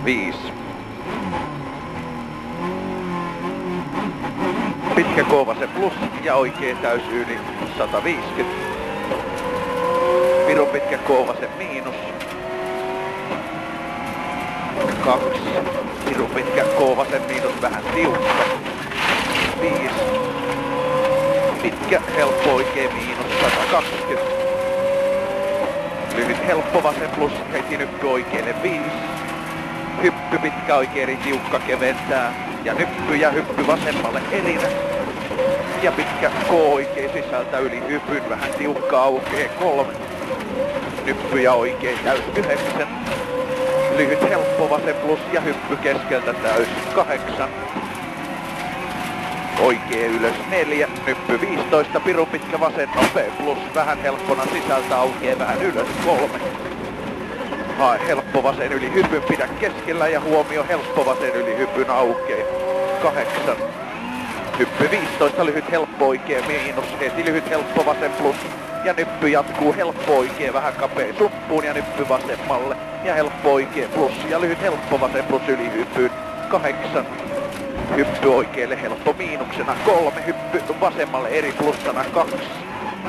5. Pitkä K-vasen plus ja oikee täys yli 150. Pirun pitkä K-vasen miinus. 2. Pirun pitkä K-vasen miinus vähän tiukka. 5. Pitkä helppo oikee miinus 120. Lyhyt helppo vasen plus heti nyppy oikeelle 5. Hyppy pitkä oikeeri tiukka keventää. Ja hyppy vasemmalle erinä. Ja pitkä K oikee sisältä yli hypyn vähän tiukka aukee 3. Nyppy ja oikee täys 9. Lyhyt helppo vasen plus ja hyppy keskeltä täys 8. Oikee ylös 4, nyppy 15, pirun pitkä vasen nopea plus, vähän helppona sisältä aukee vähän ylös 3. Hae helppo vasen yli hypyn, pidä keskellä ja huomio helppo vasen yli hypyn aukee 8. Hyppy 15, lyhyt helppo oikee miinus, heti lyhyt helppo vasen plus. Ja nyppy jatkuu helppo oikee vähän kapea suppuun ja nyppy vasemmalle. Ja helppo oikee plus ja lyhyt helppo vasen plus yli hypyn 8. Hyppy oikeelle helppo miinuksena 3, hyppy vasemmalle eri plussana 2.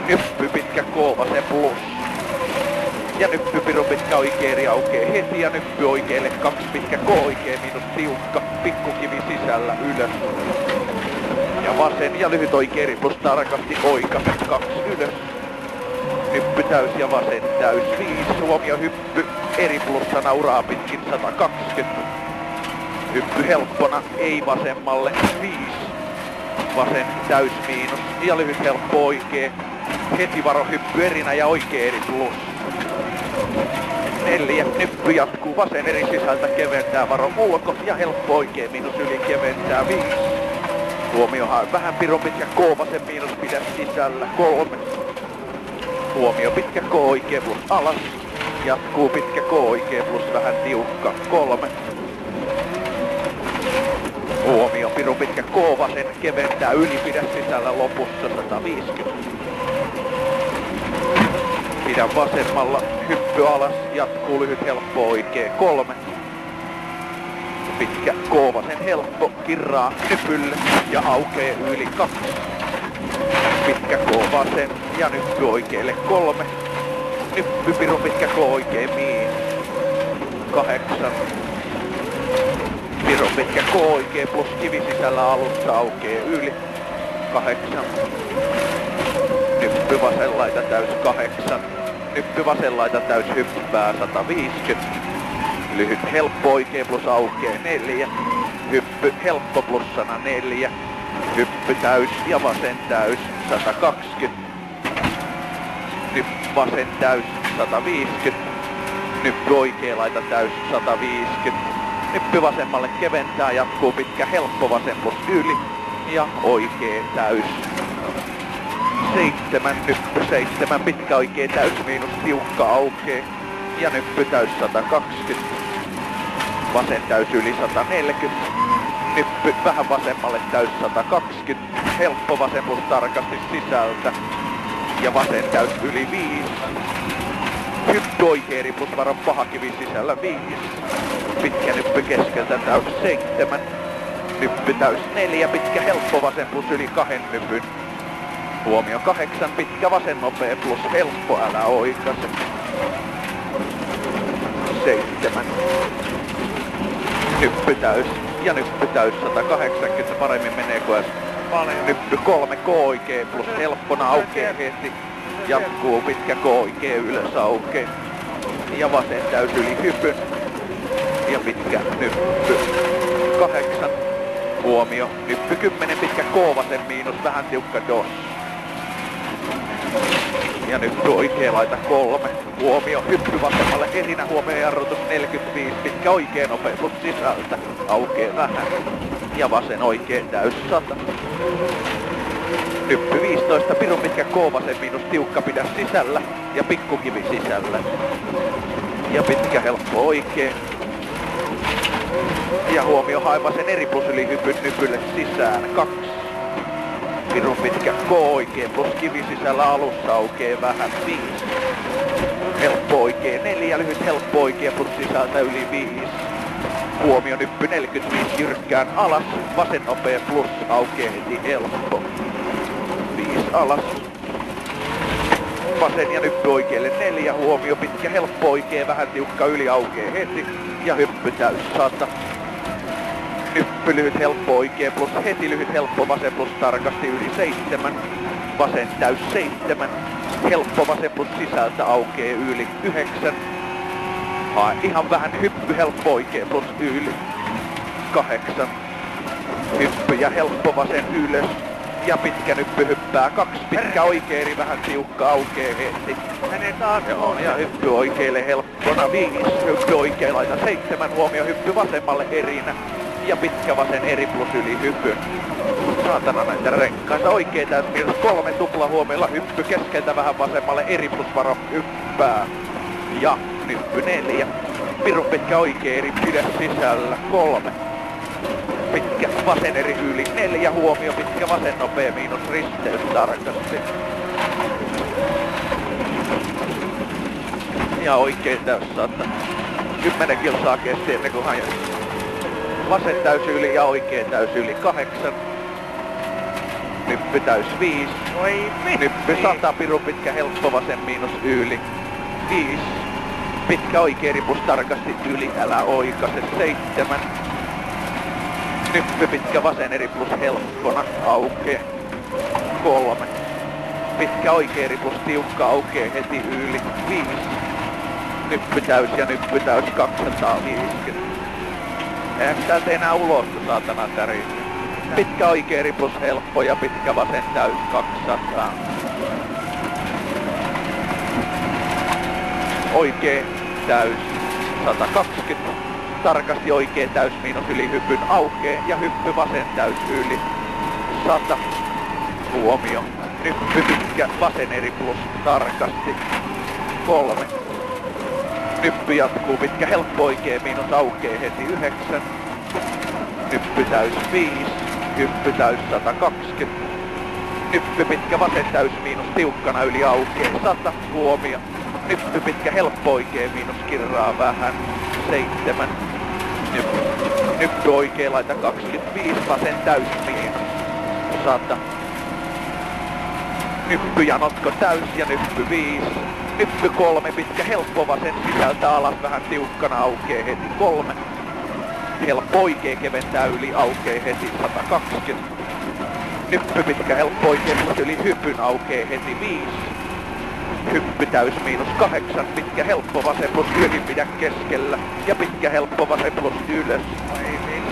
Nyppy pitkä K vasen plus. Ja nyppy pirun pitkä oikee eri aukee heti ja nyppy oikeelle 2 pitkä K oikee miinus tiukka. Pikkukivi sisällä ylös. Ja vasen ja lyhyt oikee eri plus tarkasti oikasen 2 ylös. Nyppy täys ja vasen täys 5. Huomio hyppy eri plussana uraa pitkin 120. Hyppy helppona, ei vasemmalle, 5. Vasen täys miinus ja lyhyt helppo oikee. Heti varo hyppy erinä ja oikee eri plus. 4. Nyppy jatkuu vasen eri sisältä keventää varo ulko ja helppo oikee miinus yli keventää 5. Huomio hae vähän pirun pitkä K vasen miinus pidä sisällä 3. Huomio pitkä K oikee plus alas. Jatkuu pitkä K oikee plus vähän tiukka 3. Huomio, pirun pitkä K vasen keventää yli, pidä sisällä lopussa 150. Pidä vasemmalla, hyppy alas, jatkuu lyhyt helppo oikee 3. Pitkä K vasen helppo, kirraa nypylle ja aukee yli 2. Pitkä K vasen ja nyppy oikeelle 3. Nyppy pirun pitkä K oikee miinus 8. Pirun pitkä K oikee plus kivi sisällä alussa aukee yli 8. Nyppy vasen laita täys 8. Nyppy vasen laita täys hyppää 150. Lyhyt helppo oikee plus aukee 4. Hyppy helppo plussana 4. Hyppy täys ja vasen täys 120. Nyppy vasen täys 150. Nyppy oikee laita täys 150. Nyppy vasemmalle keventää, jatkuu pitkä helppo vasen plus yli ja oikee täys. 7, nyppy 7, pitkä oikee täys miinus tiukka aukee ja nyppy täys 120. Vasen täys yli 140. Nyppy vähän vasemmalle täys 120. Helppo vasen plus tarkasti sisältä ja vasen täys yli 5. Hyppy oikeeri plus varo paha kivi sisällä 5. Pitkä nyppy keskeltä täys 7. Nyppy täys 4. Pitkä helppo vasen plus yli 2 nypyn. Huomio 8. Pitkä vasen nopea plus helppo, älä oikase. 7. Nyppy täys ja nyppy täys 180. Paremmin menee kuin nyppy 3 K oikee plus helppona aukee heti. Jatkuu pitkä K oikee ylös aukee. Ja vasen täys yli hypyn. Ja pitkä nyppy 8. Huomio, nyppy 10, pitkä K vasen miinus, vähän tiukka dos. Ja nyppy oikee laita 3. Huomio, hyppy vasemmalle erinä, huomio jarrutus 45, pitkä oikee nopea plus sisältä, aukee vähän. Ja vasen oikee täys 100. Nyppy 15, pirun pitkä K vasen miinus, tiukka pidä sisällä ja pikkukivi sisällä. Ja pitkä helppo oikee. Ja huomio hae vasen eri plus yli hypyn nypylle sisään 2. Pirun pitkä K oikee plus kivi sisällä alussa aukee vähän 5. Helppo oikee 4, lyhyt helppo oikee plus sisältä yli 5. Huomio nyppy 45 jyrkkään alas, vasen nopea plus aukee heti helppo. 5 alas. Vasen ja nyppy oikealle 4, huomio pitkä helppo oikee, vähän tiukka yli aukee heti. Ja hyppy täys 100. Nyppy lyhyt helppo oikee plus heti lyhyt helppo vasen plus tarkasti yli 7. Vasen täys 7. Helppo vasen plus sisältä aukee yli 9. Hae ihan vähän hyppy helppo oikee plus yli 8. Hyppy ja helppo vasen ylös. Ja pitkä nyppy hyppää 2. Pitkä oikeeri vähän tiukka aukee heti. Menee taas. Joo, ja hyppy oikealle helppona 5. Hyppy oikein laita 7. Huomio hyppy vasemmalle erinä. Ja pitkä vasen eri plus yli hypyn. Saatana näitä renkaita. Oikee täys miinus 3 tupla huomiolla hyppy keskeltä vähän vasemmalle eri plus varo hyppää. Ja nyppy 4. Pirun pitkä oikee eri pidä sisällä 3. Pitkä vasen eri yli 4. Huomio pitkä vasen nopea miinus risteys tarkasti. Ja oikein täys 100. 10 kilsaa kesti ennen kuin hajasi. Vasen täys yli ja oikee täys yli 8. Nyppy täys 5. Nyppy 100, pirun pitkä helppo vasen miinus yli 5. Pitkä oikee ripus tarkasti yli, älä oikaise 7. Nyppy pitkä vasen eri plus helppona aukee 3. Pitkä oikee ripus tiukka aukee heti yli 5. Nyppy täys ja nyppy täys 250. Eihän täältä enää ulos, kun saatana täriin. Pitkä oikee ripus helppo ja pitkä vasen täys 200. Oikee täys 120. Tarkasti oikee täys miinus yli hypyn aukee ja hyppy vasen täys yli 100. Huomio. Nyppy pitkä vasen eri plus tarkasti 3. Nyppy jatkuu pitkä helppo oikee miinus aukee heti 9. Nyppy täys 5. Hyppy täys 120. Nyppy pitkä vasen täys miinus tiukkana yli aukee 100. Huomio. Nyppy pitkä helppo oikee miinus kirraa vähän 7. Nyppy oikee laita 25. Vasen täys miinus 100. Nyppy ja notko täys ja nyppy 5. Nyppy 3, pitkä helppo vasen sisältä alas vähän tiukkana aukee heti 3. Helppo oikee keventää yli aukee heti 120. Nyppy pitkä helppo oikee plus yli hypyn aukee heti 5. Hyppy täys miinus 8, pitkä helppo vasen plus yli pidä keskellä. Ja pitkä helppo vasen plus ylös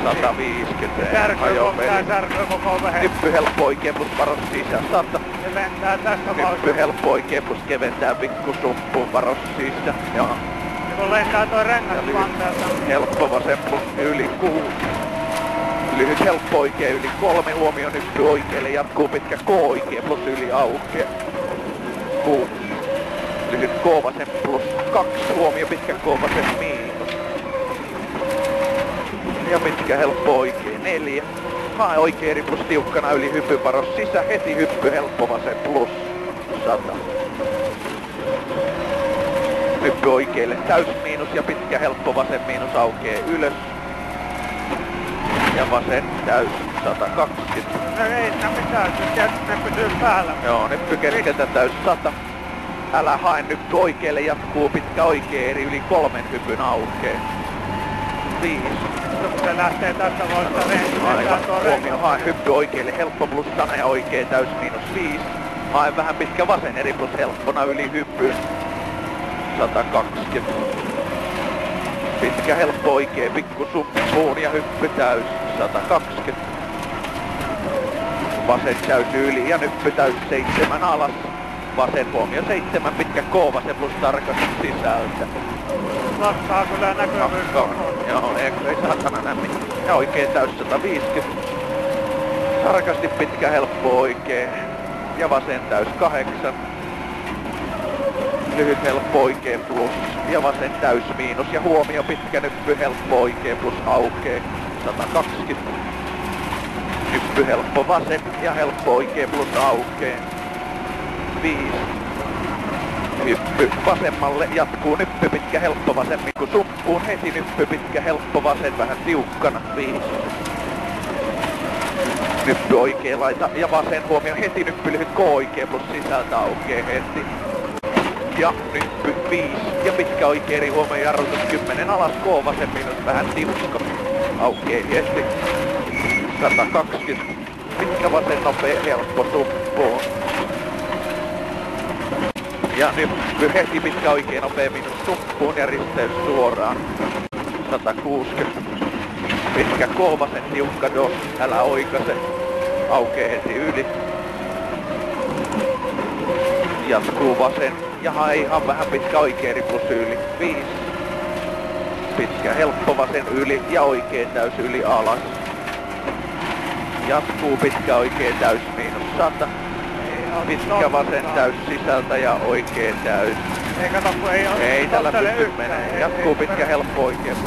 150. Särkö koko vähän. Nyppy helppo oikee plus varos sisään 100. Se lentää tästä Nyppy helppo oikee plus keventää pikku suppuun varos sisään. Joo. kun lentää toi rengas vanteelta. Helppo vasen plus yli 6. Lyhyt helppo oikee yli 3. Huomio nyppy oikealle. Jatkuu pitkä K oikee plus yli aukee 6. Lyhyt K vasen plus 2. Huomio pitkä K vasen miinus. Ja pitkä helppo oikee 4. Hae oikee eri plus tiukkana yli hypyn varos sisä. Heti hyppy helppo vasen plus 100. Hyppy oikealle täys miinus ja pitkä helppo vasen miinus aukee ylös. Ja vasen täys 120. No ei sitä mitään, ne pysyy päällä. Joo, nyppy keskeltä täys 100. Älä hae nyppy oikealle, jatkuu pitkä oikee eri yli 3 hypyn aukee. 5. Kun se lähtee tästä voista Aivan, huomio, hae hyppy oikealle, helppo plus sane oikee täys miinus 5. Hae vähän pitkä vasen eri plus helppona yli hyppyn 120. Pitkä helppo oikee pikku suppuun ja hyppy täys 120. Vasen täys yli ja nyppy täys 7 alas. Vasen huomio 7, pitkä K vasen plus tarkasti sisältä. Lakkaa kyllä näkyvyys. Joo, ei saatana näe mitään. Ja oikein täys 150. Tarkasti pitkä helppo oikee. Ja vasen täys 8. Lyhyt helppo oikee plus. Ja vasen täys miinus. Ja huomio pitkä nyppy helppo oikee plus aukee 120. Nyppy helppo vasen ja helppo oikee plus aukee 5. Nyppy vasemmalle, jatkuu nyppy pitkä helppo vasemmin kuin suppuun, heti nyppy pitkä helppo vasen, vähän tiukkana, 5. Nyppy oikea laita ja vasen huomio, heti nyppy lyhyt K oikea plus sisältä aukee heti. Ja nyppy 5 ja pitkä oikea eri huomio, jarrutus 10 alas, K vasen miinus vähän tiukka, aukee heti. 120, pitkä vasen nopea helppo suppuun. Ja nyppy heti pitkä oikein nopea miinus suppuun ja risteys suoraan. 160. Pitkä K vasen tiukka dos, älä oikaise. Aukee heti yli. Jatkuu vasen ja hae ihan vähän pitkä oikein plus yli. 5. Pitkä helppo vasen yli ja oikein täys yli alas. Jatkuu pitkä oikein täys miinus 100. Pitkä vasen täys sisältä ja oikein täys. Ei kato kun ei Ei tällä tottele pysty yhtään. menee. Jatkuu pitkä helppo oikein.